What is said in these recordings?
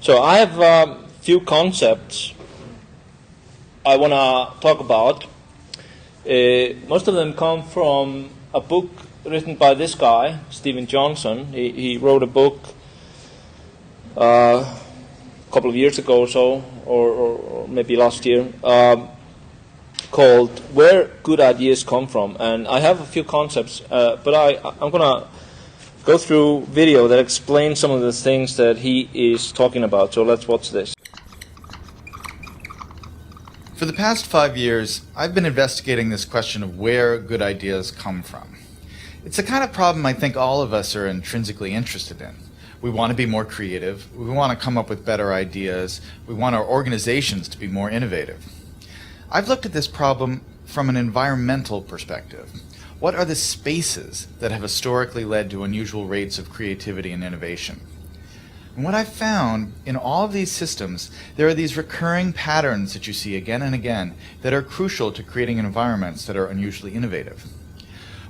So I have a few concepts I want to talk about. Most of them come from a book written by this guy, Stephen Johnson. He wrote a book a couple of years ago or so, or maybe last year, called Where Good Ideas Come From. And I have a few concepts, but I'm going to go through video that explains some of the things that he is talking about. So let's watch this. For the past 5 years, I've been investigating this question of where good ideas come from. It's the kind of problem I think all of us are intrinsically interested in. We want to be more creative, we want to come up with better ideas, we want our organizations to be more innovative. I've looked at this problem from an environmental perspective. What are the spaces that have historically led to unusual rates of creativity and innovation? And what I've found in all of these systems, there are these recurring patterns that you see again and again that are crucial to creating environments that are unusually innovative.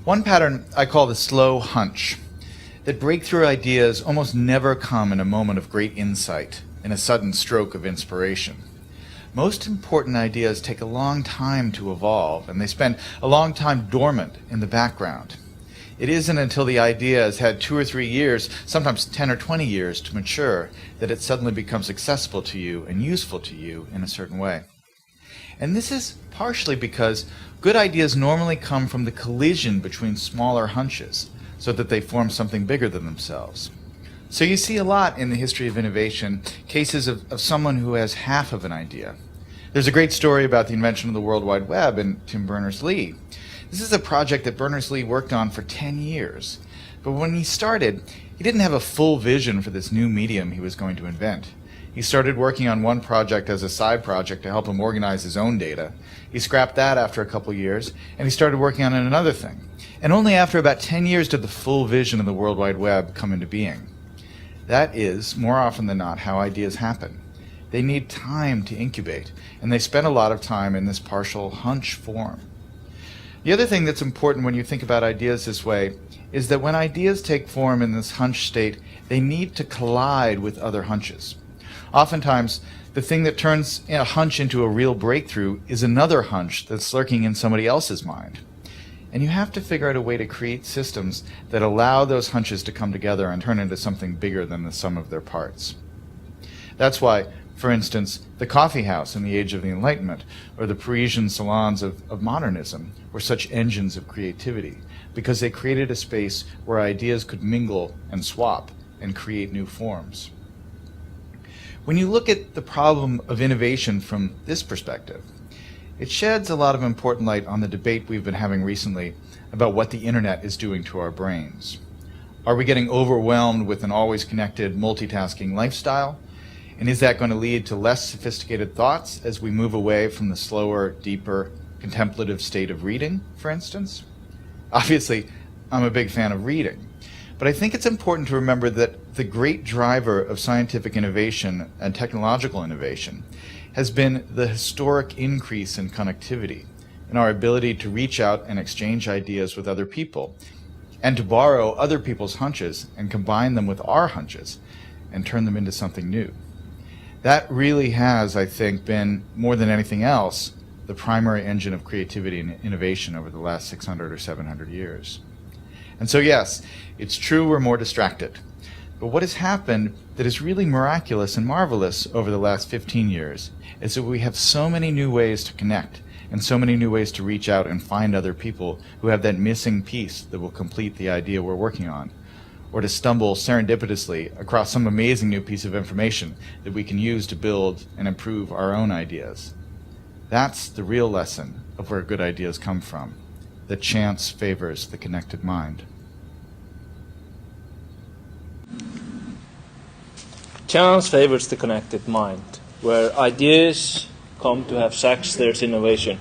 One pattern I call the slow hunch, that breakthrough ideas almost never come in a moment of great insight, in a sudden stroke of inspiration. Most important ideas take a long time to evolve, and they spend a long time dormant in the background. It isn't until the idea has had 2 or 3 years, sometimes 10 or 20 years to mature, that it suddenly becomes accessible to you and useful to you in a certain way. And this is partially because good ideas normally come from the collision between smaller hunches, so that they form something bigger than themselves. So you see a lot in the history of innovation, cases of someone who has half of an idea. There's a great story about the invention of the World Wide Web and Tim Berners-Lee. This is a project that Berners-Lee worked on for 10 years. But when he started, he didn't have a full vision for this new medium he was going to invent. He started working on one project as a side project to help him organize his own data. He scrapped that after a couple years, and he started working on another thing. And only after about 10 years did the full vision of the World Wide Web come into being. That is, more often than not, how ideas happen. They need time to incubate, and they spend a lot of time in this partial hunch form. The other thing that's important when you think about ideas this way is that when ideas take form in this hunch state, they need to collide with other hunches. Oftentimes, the thing that turns a hunch into a real breakthrough is another hunch that's lurking in somebody else's mind. And you have to figure out a way to create systems that allow those hunches to come together and turn into something bigger than the sum of their parts. That's why, for instance, the coffee house in the age of the Enlightenment, or the Parisian salons of modernism, were such engines of creativity, because they created a space where ideas could mingle and swap and create new forms. When you look at the problem of innovation from this perspective, it sheds a lot of important light on the debate we've been having recently about what the internet is doing to our brains. Are we getting overwhelmed with an always connected, multitasking lifestyle? And is that going to lead to less sophisticated thoughts as we move away from the slower, deeper, contemplative state of reading, for instance? Obviously, I'm a big fan of reading. But I think it's important to remember that the great driver of scientific innovation and technological innovation has been the historic increase in connectivity, in our ability to reach out and exchange ideas with other people, and to borrow other people's hunches and combine them with our hunches and turn them into something new. That really has, I think, been, more than anything else, the primary engine of creativity and innovation over the last 600 or 700 years. And so yes, it's true we're more distracted. But what has happened that is really miraculous and marvelous over the last 15 years is that we have so many new ways to connect and so many new ways to reach out and find other people who have that missing piece that will complete the idea we're working on, or to stumble serendipitously across some amazing new piece of information that we can use to build and improve our own ideas. That's the real lesson of where good ideas come from, that chance favors the connected mind. Chance favors the connected mind. Where ideas come to have sex, there's innovation.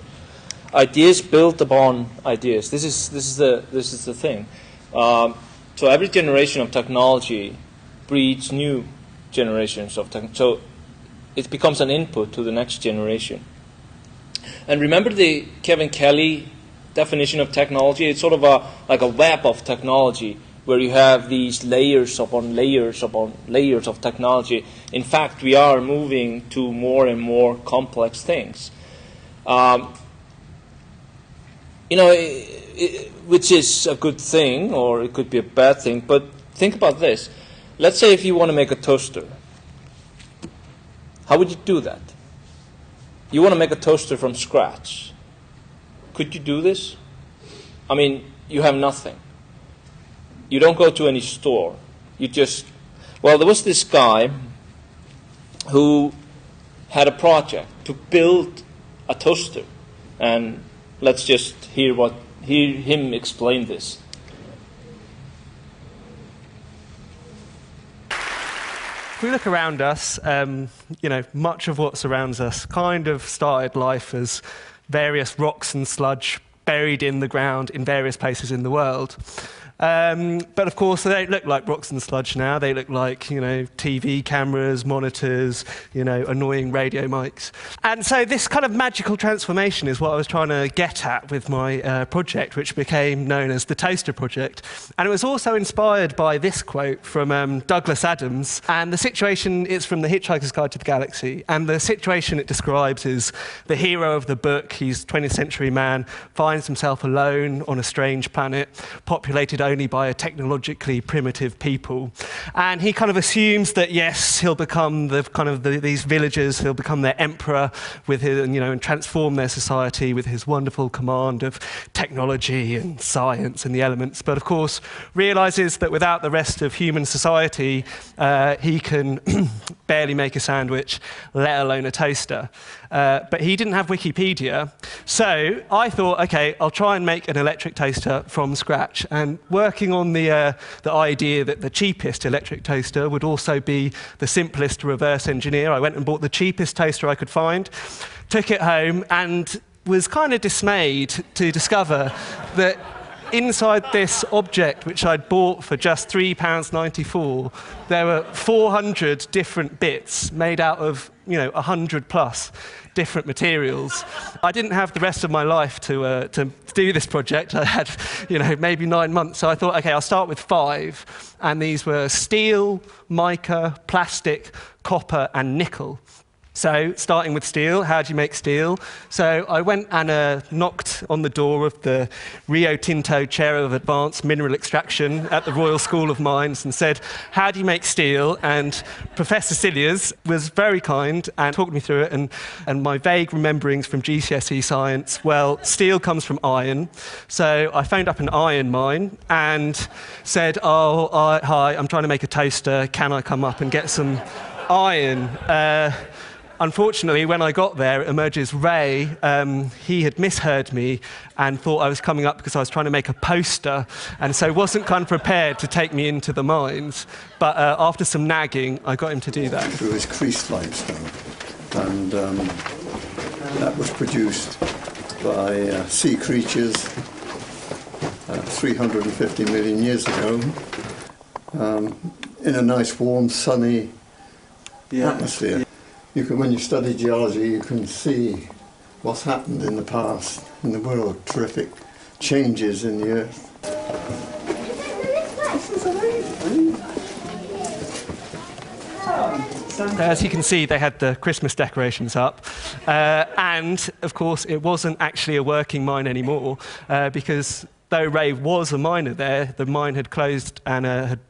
Ideas built upon ideas. This is the thing. So every generation of technology breeds new generations of technology. So it becomes an input to the next generation. And remember the Kevin Kelly definition of technology? It's sort of like a web of technology where you have these layers upon layers upon layers of technology. In fact, we are moving to more and more complex things. Which is a good thing, or it could be a bad thing, but think about this. Let's say if you want to make a toaster. How would you do that? You want to make a toaster from scratch. Could you do this? I mean, you have nothing. You don't go to any store. You just... Well, there was this guy who had a project to build a toaster. And let's just hear him explain this. If we look around us, much of what surrounds us kind of started life as various rocks and sludge buried in the ground in various places in the world. But of course, they don't look like rocks and sludge now. They look like, TV cameras, monitors, annoying radio mics. And so this kind of magical transformation is what I was trying to get at with my project, which became known as the Toaster Project. And it was also inspired by this quote from Douglas Adams. And the situation is from The Hitchhiker's Guide to the Galaxy. And the situation it describes is the hero of the book, he's a 20th century man, finds himself alone on a strange planet, populated only by a technologically primitive people. And he kind of assumes that, yes, he'll become these villagers, he'll become their emperor with his, and transform their society with his wonderful command of technology and science and the elements. But of course, realizes that without the rest of human society, he can barely make a sandwich, let alone a toaster. But he didn't have Wikipedia. So I thought, OK, I'll try and make an electric toaster from scratch. And working on the idea that the cheapest electric toaster would also be the simplest to reverse engineer, I went and bought the cheapest toaster I could find, took it home, and was kind of dismayed to discover that inside this object, which I'd bought for just £3.94, there were 400 different bits made out of 100 plus different materials. I didn't have the rest of my life to do this project. I had, maybe 9 months. So I thought, OK, I'll start with 5. And these were steel, mica, plastic, copper, and nickel. So, starting with steel, how do you make steel? So I went and knocked on the door of the Rio Tinto Chair of Advanced Mineral Extraction at the Royal School of Mines and said, how do you make steel? And Professor Cilliers was very kind and talked me through it. And my vague rememberings from GCSE science, well, steel comes from iron. So I phoned up an iron mine and said, hi, I'm trying to make a toaster. Can I come up and get some iron? Unfortunately, when I got there, it emerges Ray. He had misheard me and thought I was coming up because I was trying to make a poster, and so wasn't kind of prepared to take me into the mines. But after some nagging, I got him to do that. Through his creased limestone, and that was produced by sea creatures 350 million years ago in a nice, warm, sunny atmosphere. When you study geology, you can see what's happened in the past in the world, terrific changes in the earth. As you can see, they had the Christmas decorations up. And, of course, it wasn't actually a working mine anymore because though Ray was a miner there, the mine had closed and had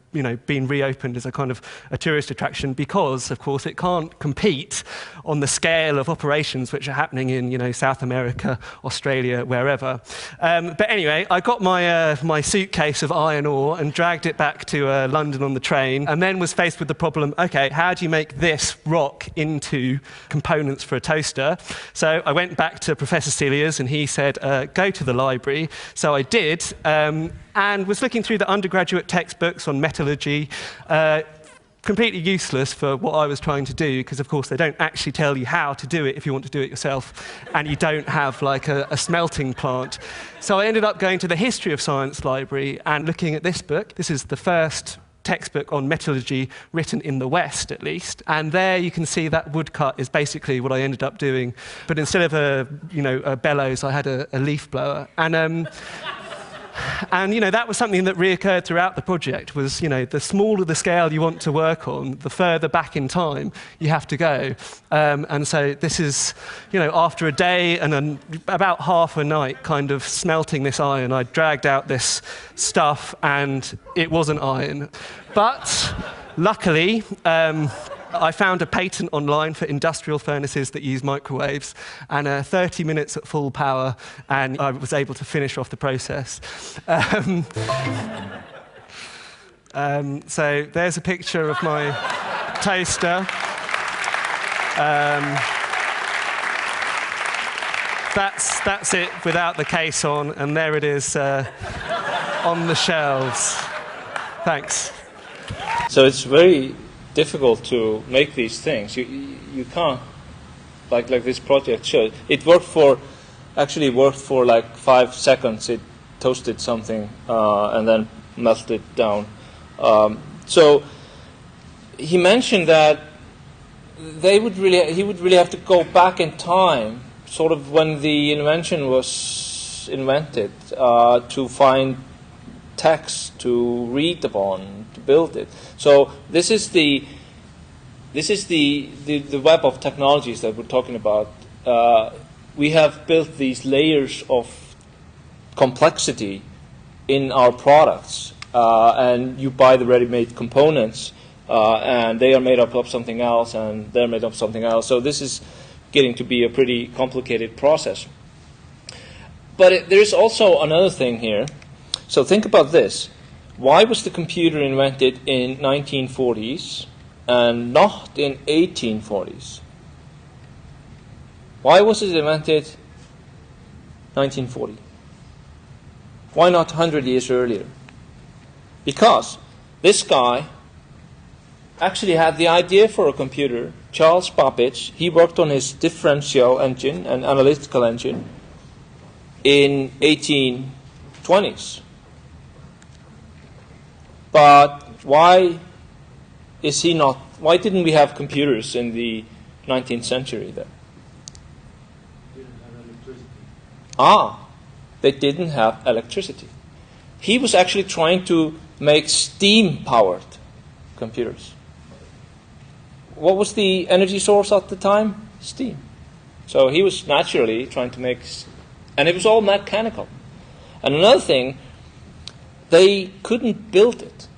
been reopened as a kind of a tourist attraction because, of course, it can't compete on the scale of operations which are happening in, South America, Australia, wherever. But anyway, I got my suitcase of iron ore and dragged it back to London on the train, and then was faced with the problem, OK, how do you make this rock into components for a toaster? So I went back to Professor Cilliers, and he said, go to the library. So I did. And was looking through the undergraduate textbooks on metallurgy, completely useless for what I was trying to do, because, of course, they don't actually tell you how to do it if you want to do it yourself, and you don't have, like, a smelting plant. So I ended up going to the History of Science library and looking at this book. This is the first textbook on metallurgy written in the West, at least. And there you can see that woodcut is basically what I ended up doing. But instead of a bellows, I had a leaf blower. And And that was something that reoccurred throughout the project. Was the smaller the scale you want to work on, the further back in time you have to go. And so this is, after a day and about half a night, kind of smelting this iron, I dragged out this stuff, and it wasn't iron. But luckily, I found a patent online for industrial furnaces that use microwaves, and 30 minutes at full power, and I was able to finish off the process. So there's a picture of my toaster. That's it without the case on, and there it is on the shelves. Thanks. So it's very difficult to make these things. You can't, like this project showed. It worked for like 5 seconds. It toasted something and then melted down. So he mentioned that he would really have to go back in time, sort of when the invention was invented, to find text to read upon, to build it. So this is the web of technologies that we're talking about. We have built these layers of complexity in our products, and you buy the ready-made components, and they are made up of something else, and they're made up of something else. So this is getting to be a pretty complicated process. But there's also another thing here. So think about this. Why was the computer invented in 1940s and not in 1840s? Why was it invented 1940? Why not 100 years earlier? Because this guy actually had the idea for a computer, Charles Babbage. He worked on his differential engine and analytical engine in 1820s. But why didn't we have computers in the 19th century then? Didn't have electricity. They didn't have electricity. He was actually trying to make steam-powered computers. What was the energy source at the time? Steam. So he was naturally trying to make, and it was all mechanical. And another thing, they couldn't build it.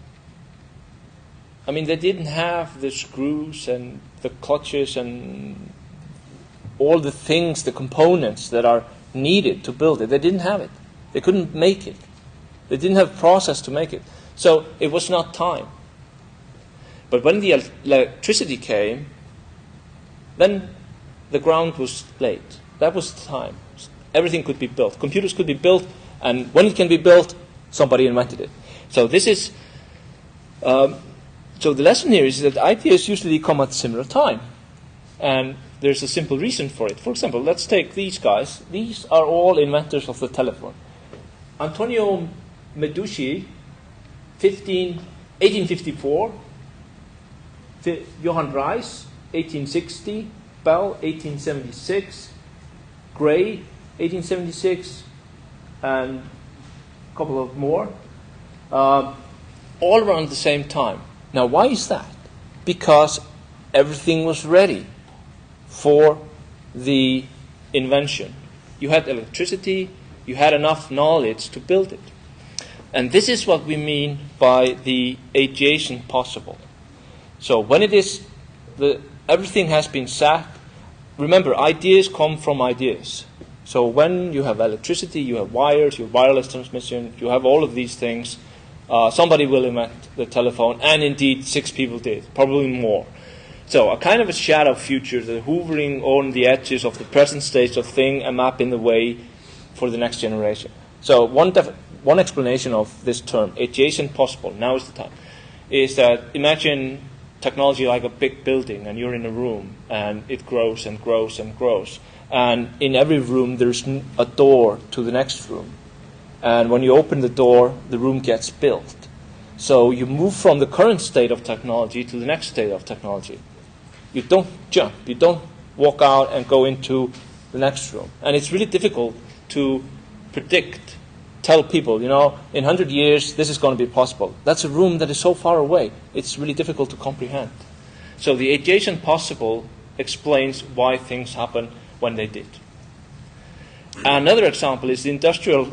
I mean, they didn't have the screws and the clutches and all the things, the components that are needed to build it. They didn't have it. They couldn't make it. They didn't have a process to make it. So it was not time. But when the electricity came, then the ground was laid. That was the time. Everything could be built. Computers could be built, and when it can be built, somebody invented it. So this is. So the lesson here is that ideas usually come at a similar time, and there's a simple reason for it. For example, let's take these guys. These are all inventors of the telephone. Antonio Meducci, 1854. Johann Reis, 1860. Bell, 1876. Gray, 1876, and a couple of more, all around the same time. Now, why is that? Because everything was ready for the invention. You had electricity, you had enough knowledge to build it. And this is what we mean by the adjacent possible. So when it is, everything has been set. Remember, ideas come from ideas. So when you have electricity, you have wires, you have wireless transmission, you have all of these things, somebody will invent the telephone, and indeed 6 people did, probably more. So a kind of a shadow future, the hovering on the edges of the present state of thing, a map in the way for the next generation. So one explanation of this term, adjacent possible, now is the time, is that imagine technology like a big building, and you're in a room, and it grows and grows and grows. And in every room, there's a door to the next room. And when you open the door, the room gets built. So you move from the current state of technology to the next state of technology. You don't jump. You don't walk out and go into the next room. And it's really difficult to predict tell people, in 100 years, this is going to be possible. That's a room that is so far away. It's really difficult to comprehend. So the adjacent possible explains why things happen when they did. Another example is the Industrial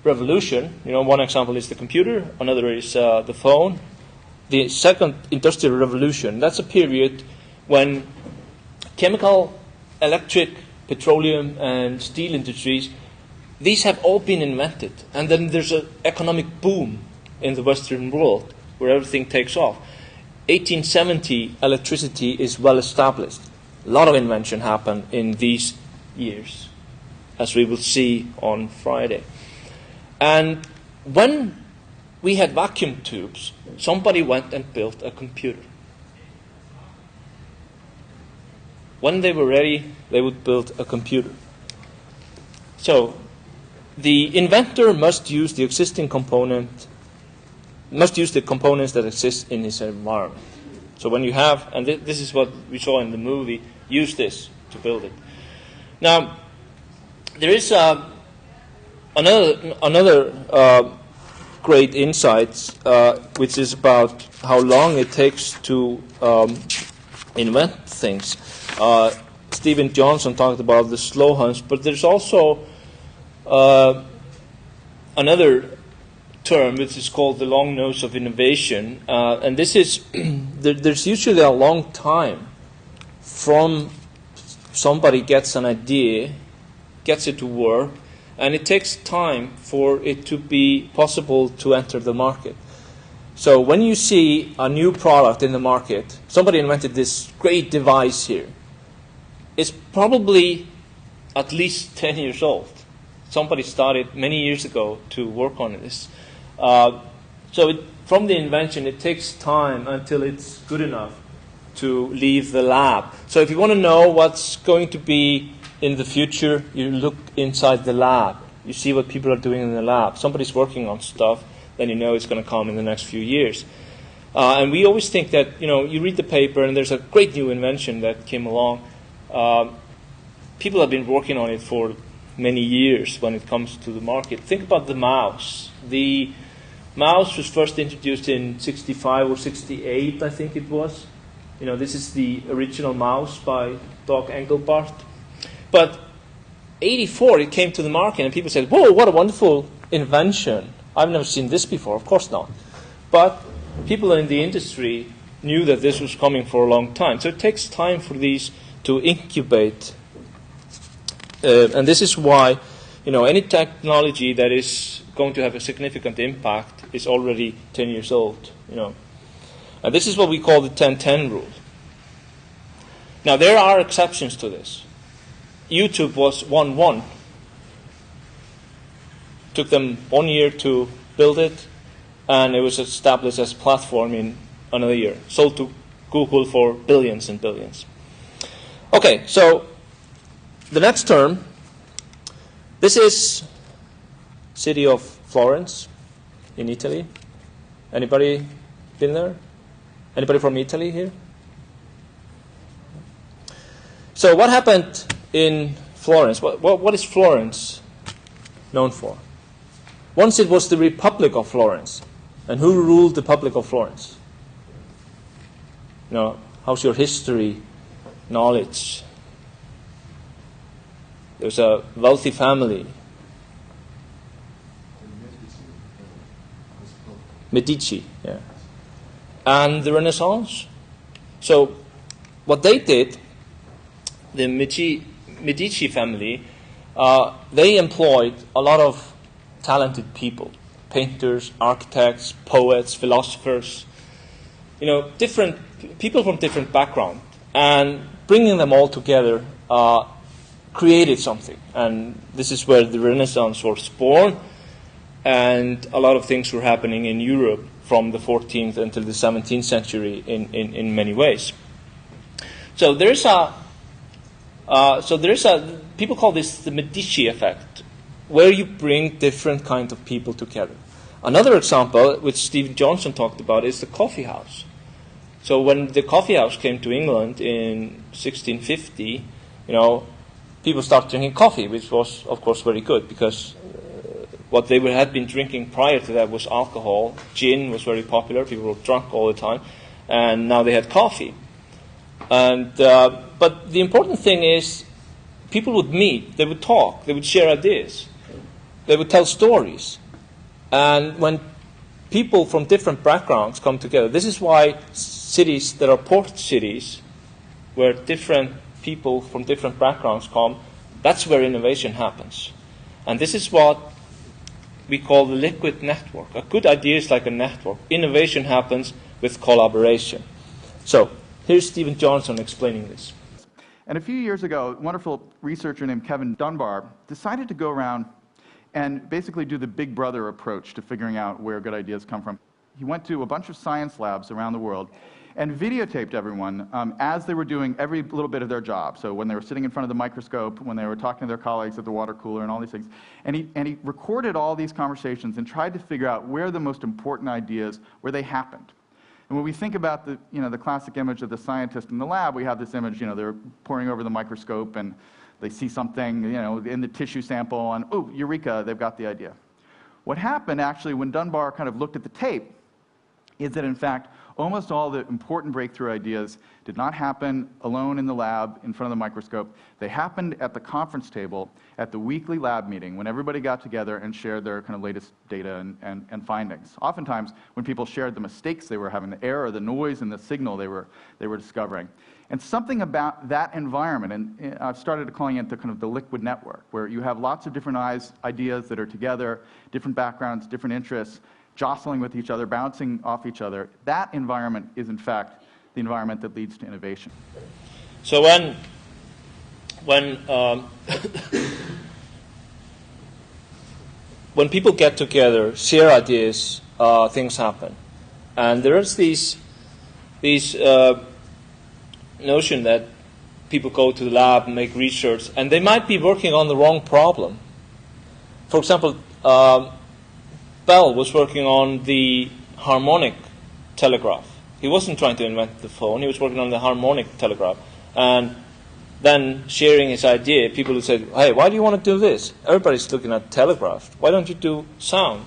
Revolution. One example is the computer. Another is the phone. The second Industrial Revolution, that's a period when chemical, electric, petroleum, and steel industries, these have all been invented. And then there's an economic boom in the Western world where everything takes off. 1870, electricity is well established. A lot of invention happened in these years, as we will see on Friday. And when we had vacuum tubes, somebody went and built a computer. When they were ready, they would build a computer. So the inventor must use the components that exist in his environment. So when you have, and this is what we saw in the movie, use this to build it. Now, there is another great insight, which is about how long it takes to invent things. Stephen Johnson talked about the slow hunch, but there's also another term which is called the long nose of innovation, and this is there's usually a long time from somebody gets an idea, gets it to work, and it takes time for it to be possible to enter the market. So when you see a new product in the market, somebody invented this great device here. It's probably at least 10 years old. Somebody started many years ago to work on this. From the invention, it takes time until it's good enough to leave the lab. So if you want to know what's going to be in the future, you look inside the lab. You see what people are doing in the lab. Somebody's working on stuff, then you know it's going to come in the next few years. And we always think that, you read the paper and there's a great new invention that came along. People have been working on it for many years when it comes to the market. Think about the mouse. The mouse was first introduced in 65 or 68, I think it was. This is the original mouse by Doug Engelbart. But 84, it came to the market, and people said, whoa, what a wonderful invention. I've never seen this before. Of course not. But people in the industry knew that this was coming for a long time. So it takes time for these to incubate. And this is why, any technology that is going to have a significant impact is already 10 years old, And this is what we call the 10-10 rule. Now, there are exceptions to this. YouTube was 1-1. Took them 1 year to build it, and it was established as a platform in another year. Sold to Google for billions and billions. Okay, so the next term, this is city of Florence in Italy. Anybody been there? Anybody from Italy here? So what happened in Florence? What is Florence known for? Once it was the Republic of Florence. And who ruled the Republic of Florence? How's your history knowledge? There was a wealthy family. Medici, yeah. And the Renaissance. So what they did, the Medici family, they employed a lot of talented people. Painters, architects, poets, philosophers. Different people from different backgrounds. And bringing them all together created something. And this is where the Renaissance was born. And a lot of things were happening in Europe from the 14th until the 17th century in many ways. So there's a people call this the Medici effect, where you bring different kinds of people together. Another example, which Stephen Johnson talked about, is the coffee house. So when the coffee house came to England in 1650, people started drinking coffee, which was, of course, very good because What they had been drinking prior to that was alcohol. Gin was very popular. People were drunk all the time. And now they had coffee. And but the important thing is people would meet, they would talk, they would share ideas, they would tell stories. And when people from different backgrounds come together, this is why cities that are port cities, where different people from different backgrounds come, that's where innovation happens. And this is what we call the liquid network. A good idea is like a network. Innovation happens with collaboration. So, here's Stephen Johnson explaining this. And a few years ago, a wonderful researcher named Kevin Dunbar decided to go around and basically do the Big Brother approach to figuring out where good ideas come from. He went to a bunch of science labs around the world and videotaped everyone as they were doing every little bit of their job. So when they were sitting in front of the microscope, when they were talking to their colleagues at the water cooler and all these things. And he recorded all these conversations and tried to figure out where the most important ideas, where they happened. And when we think about the classic image of the scientist in the lab, we have this image, they're poring over the microscope and they see something, in the tissue sample and, oh, Eureka, they've got the idea. What happened actually when Dunbar kind of looked at the tape is that in fact, almost all the important breakthrough ideas did not happen alone in the lab in front of the microscope. They happened at the conference table at the weekly lab meeting when everybody got together and shared their kind of latest data and findings. Oftentimes, when people shared the mistakes they were having, the error, the noise, and the signal they were discovering. And something about that environment, and I've started calling it the kind of the liquid network, where you have lots of different ideas that are together, different backgrounds, different interests, jostling with each other, bouncing off each other. That environment is, in fact, the environment that leads to innovation. So when people get together, share ideas, things happen. And there is these notion that people go to the lab and make research, and they might be working on the wrong problem. For example, Bell was working on the harmonic telegraph. He wasn't trying to invent the phone, he was working on the harmonic telegraph. And then sharing his idea, people would say, hey, why do you want to do this? Everybody's looking at telegraph. Why don't you do sound?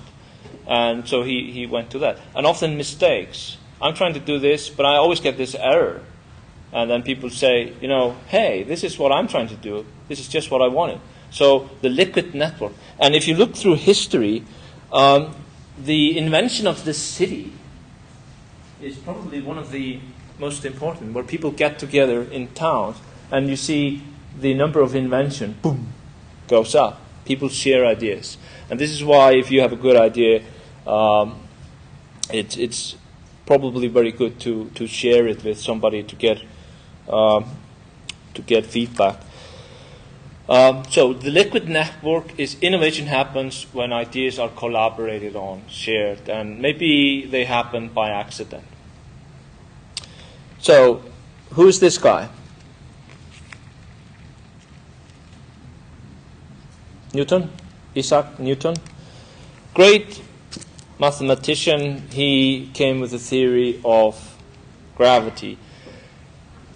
And so he went to that. And often mistakes. I'm trying to do this, but I always get this error. And then people say, hey, this is what I'm trying to do. This is just what I wanted. So the liquid network. And if you look through history, the invention of the city is probably one of the most important, where people get together in towns and you see the number of invention, boom, goes up. People share ideas. And this is why if you have a good idea, it's probably very good to share it with somebody to get feedback. So the liquid network is innovation happens when ideas are collaborated on, shared, and maybe they happen by accident. So who's this guy? Newton, Isaac Newton. Great mathematician. He came with a theory of gravity.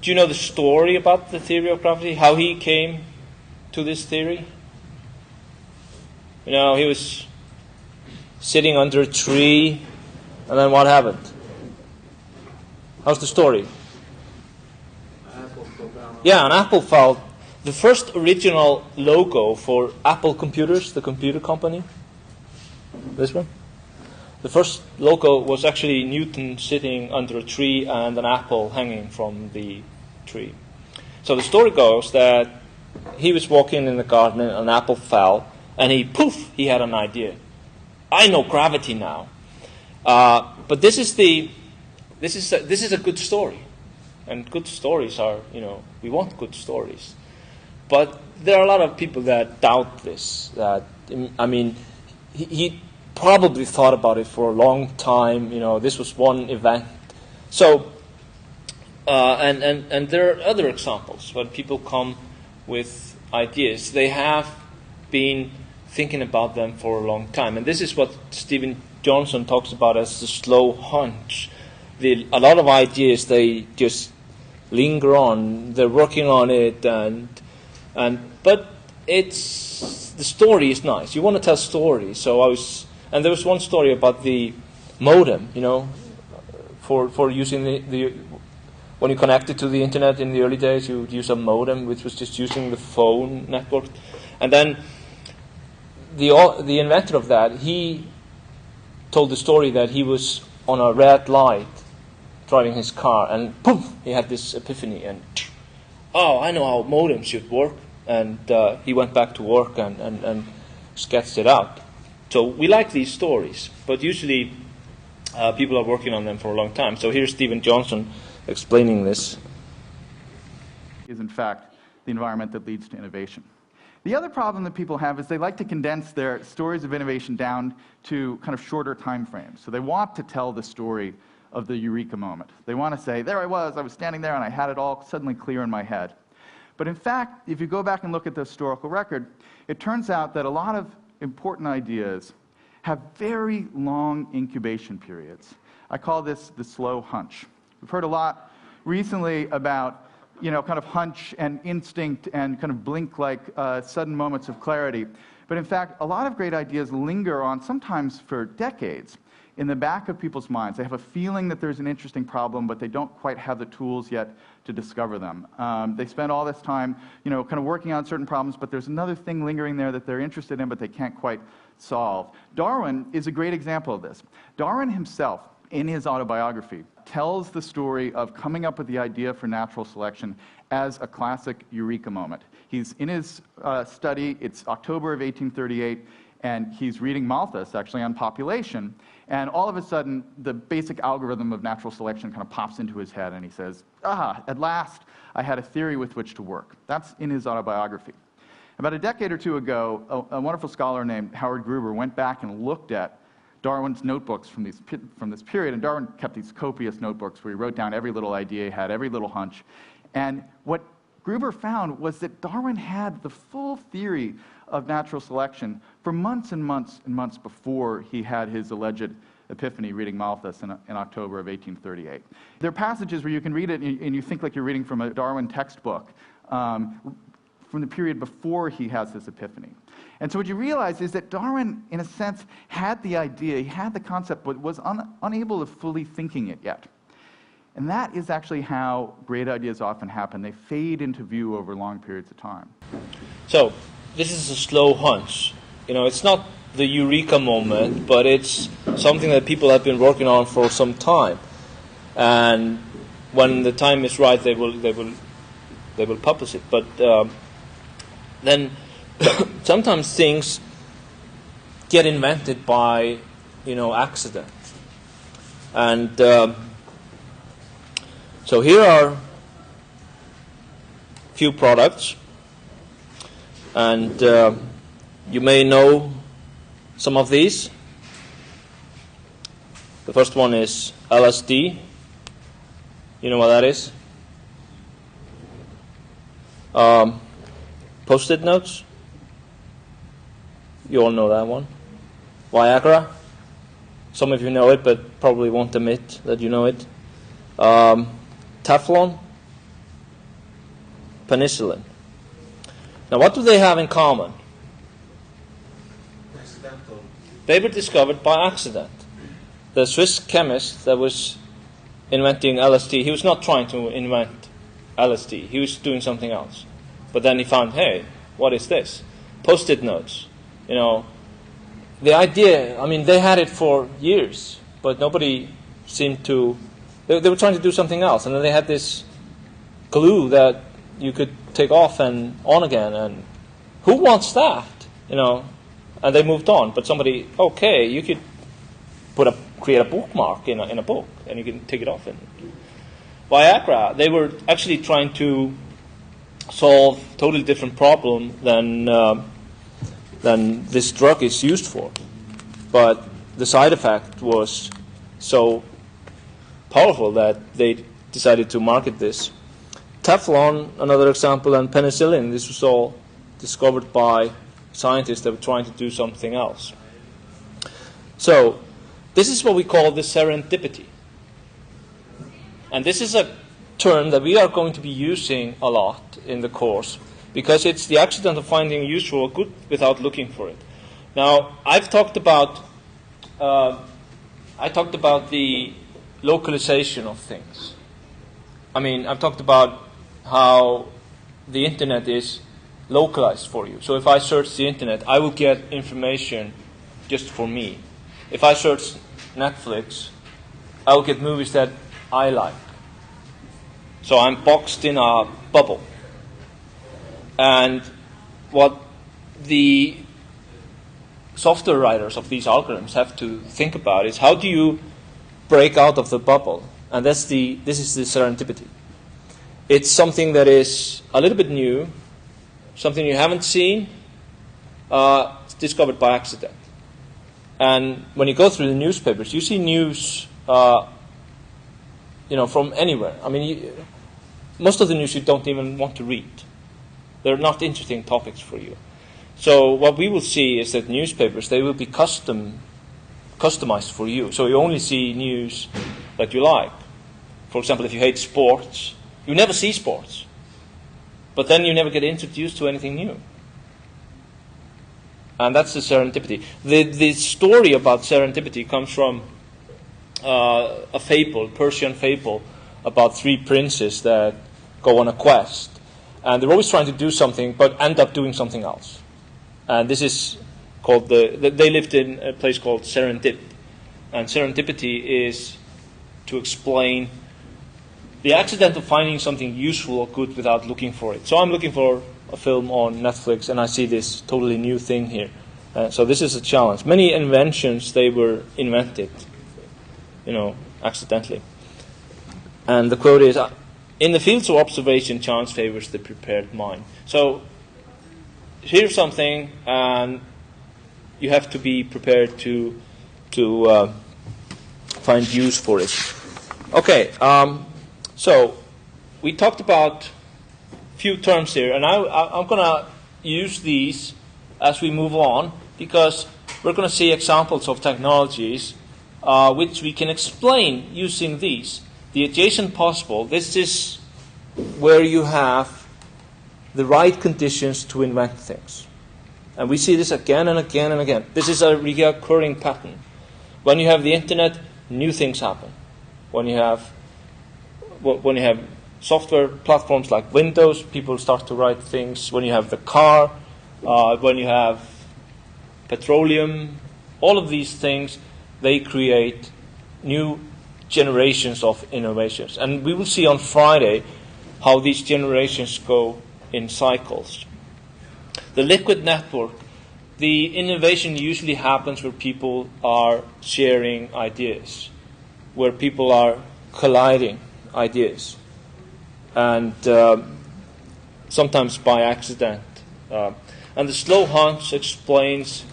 Do you know the story about the theory of gravity? How he came to this theory? He was sitting under a tree, and then what happened? How's the story? Yeah, an apple fell. The first original logo for Apple Computers, the computer company, this one, the first logo was actually Newton sitting under a tree and an apple hanging from the tree. So the story goes that he was walking in the garden and an apple fell, and he had an idea. I know gravity now. But this is a good story. And good stories are, we want good stories. But there are a lot of people that doubt this. He probably thought about it for a long time. This was one event. So, and there are other examples when people come with ideas. They have been thinking about them for a long time. And this is what Stephen Johnson talks about as the slow hunch. A lot of ideas, they just linger on. They're working on it, but it's the story is nice. You want to tell stories. And there was one story about the modem, for using the when you connected to the internet in the early days, you would use a modem, which was just using the phone network. And then the inventor of that, he told the story that he was on a red light driving his car, and poof, he had this epiphany, and I know how modems should work. And he went back to work and sketched it out. So we like these stories, but usually people are working on them for a long time. So here's Stephen Johnson explaining this. Is in fact the environment that leads to innovation. The other problem that people have is they like to condense their stories of innovation down to kind of shorter time frames. So they want to tell the story of the Eureka moment. They want to say, there I was standing there and I had it all suddenly clear in my head. But in fact, if you go back and look at the historical record, it turns out that a lot of important ideas have very long incubation periods. I call this the slow hunch. We've heard a lot recently about kind of hunch and instinct and kind of blink-like sudden moments of clarity. But in fact, a lot of great ideas linger on, sometimes for decades, in the back of people's minds. They have a feeling that there's an interesting problem, but they don't quite have the tools yet to discover them. They spend all this time, kind of working on certain problems, but there's another thing lingering there that they're interested in, but they can't quite solve. Darwin is a great example of this. Darwin himself, in his autobiography, tells the story of coming up with the idea for natural selection as a classic Eureka moment. He's in his study, it's October of 1838, and he's reading Malthus, actually, on population, and all of a sudden, the basic algorithm of natural selection kind of pops into his head, and he says, at last, I had a theory with which to work. That's in his autobiography. About a decade or two ago, a wonderful scholar named Howard Gruber went back and looked at Darwin's notebooks from this period, and Darwin kept these copious notebooks where he wrote down every little idea he had, every little hunch. And what Gruber found was that Darwin had the full theory of natural selection for months and months and months before he had his alleged epiphany reading Malthus in October of 1838. There are passages where you can read it and you think like you're reading from a Darwin textbook from the period before he has this epiphany. And so what you realize is that Darwin, in a sense, had the idea, he had the concept, but was unable to fully thinking it yet. And that is actually how great ideas often happen. They fade into view over long periods of time. So this is a slow hunch. It's not the Eureka moment, but it's something that people have been working on for some time. And when the time is right, they will publish it. But then sometimes things get invented by accident. And so here are a few products, and you may know some of these. The first one is LSD. You know what that is? Post-it notes. You all know that one. Viagra. Some of you know it, but probably won't admit that you know it. Teflon. Penicillin. Now, what do they have in common? Accidental. They were discovered by accident. The Swiss chemist that was inventing LSD, he was not trying to invent LSD. He was doing something else. But then he found, hey, what is this? Post-it notes. The idea, they had it for years, but nobody seemed to... They were trying to do something else, and then they had this glue that you could take off and on again, and who wants that? And they moved on. But somebody, okay, you could create a bookmark in a book, and you can take it off. And Viagra, they were actually trying to solve a totally different problem than this drug is used for. But the side effect was so powerful that they decided to market this. Teflon, another example, and penicillin, this was all discovered by scientists that were trying to do something else. So this is what we call the serendipity. And this is a term that we are going to be using a lot in the course, because it's the accident of finding useful or good without looking for it. Now, I've talked about the localization of things. I mean, I've talked about how the internet is localized for you. So if I search the internet, I will get information just for me. If I search Netflix, I will get movies that I like. So I'm boxed in a bubble. And what the software writers of these algorithms have to think about is, how do you break out of the bubble? And this is the serendipity. It's something that is a little bit new, something you haven't seen, it's discovered by accident. And when you go through the newspapers, you see news, from anywhere. I mean, most of the news you don't even want to read. They're not interesting topics for you. So what we will see is that newspapers, they will be customized for you. So you only see news that you like. For example, if you hate sports, you never see sports. But then you never get introduced to anything new. And that's the serendipity. The story about serendipity comes from a fable, Persian fable, about three princes that go on a quest. And they're always trying to do something, but end up doing something else. And this is called they lived in a place called Serendip. And serendipity is to explain the accident of finding something useful or good without looking for it. So I'm looking for a film on Netflix, and I see this totally new thing here. So this is a challenge. Many inventions, they were invented, accidentally. And the quote is, in the fields of observation, chance favors the prepared mind. So here's something, and you have to be prepared to find use for it. Okay, so we talked about a few terms here, and I'm going to use these as we move on, because we're going to see examples of technologies which we can explain using these. The adjacent possible, this is where you have the right conditions to invent things. And we see this again and again and again. This is a recurring pattern. When you have the internet, new things happen. When you have software platforms like Windows, people start to write things. When you have the car, when you have petroleum, all of these things, they create new generations of innovations. And we will see on Friday how these generations go in cycles. The liquid network, the innovation usually happens where people are sharing ideas, where people are colliding ideas, and sometimes by accident. And the slow hunch explains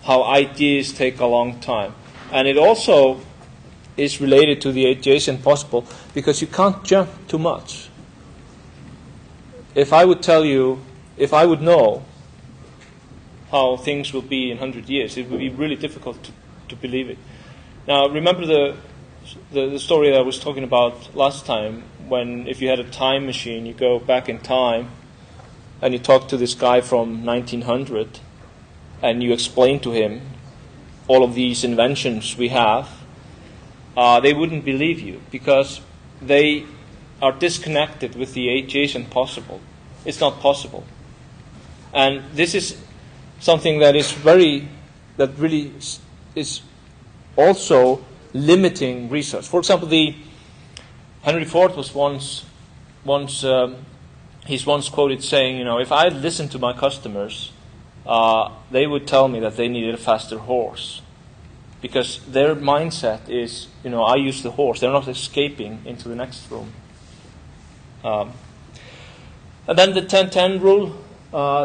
how ideas take a long time. And it also is related to the adjacent possible, because you can't jump too much. If I would tell you, if I would know how things will be in 100 years, it would be really difficult to believe it. Now, remember the story that I was talking about last time, when if you had a time machine, you go back in time and you talk to this guy from 1900 and you explain to him all of these inventions we have, they wouldn't believe you, because they are disconnected with the adjacent possible. It's not possible. And this is something that really is also limiting research. For example, Henry Ford was once quoted saying, if I had listened to my customers, they would tell me that they needed a faster horse, because their mindset is, I use the horse. They're not escaping into the next room. And then the 10-10 rule,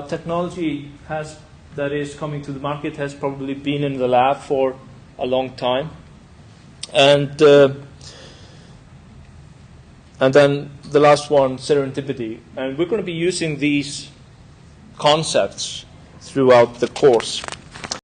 technology that is coming to the market has probably been in the lab for a long time. And then the last one, serendipity. And we're going to be using these concepts throughout the course.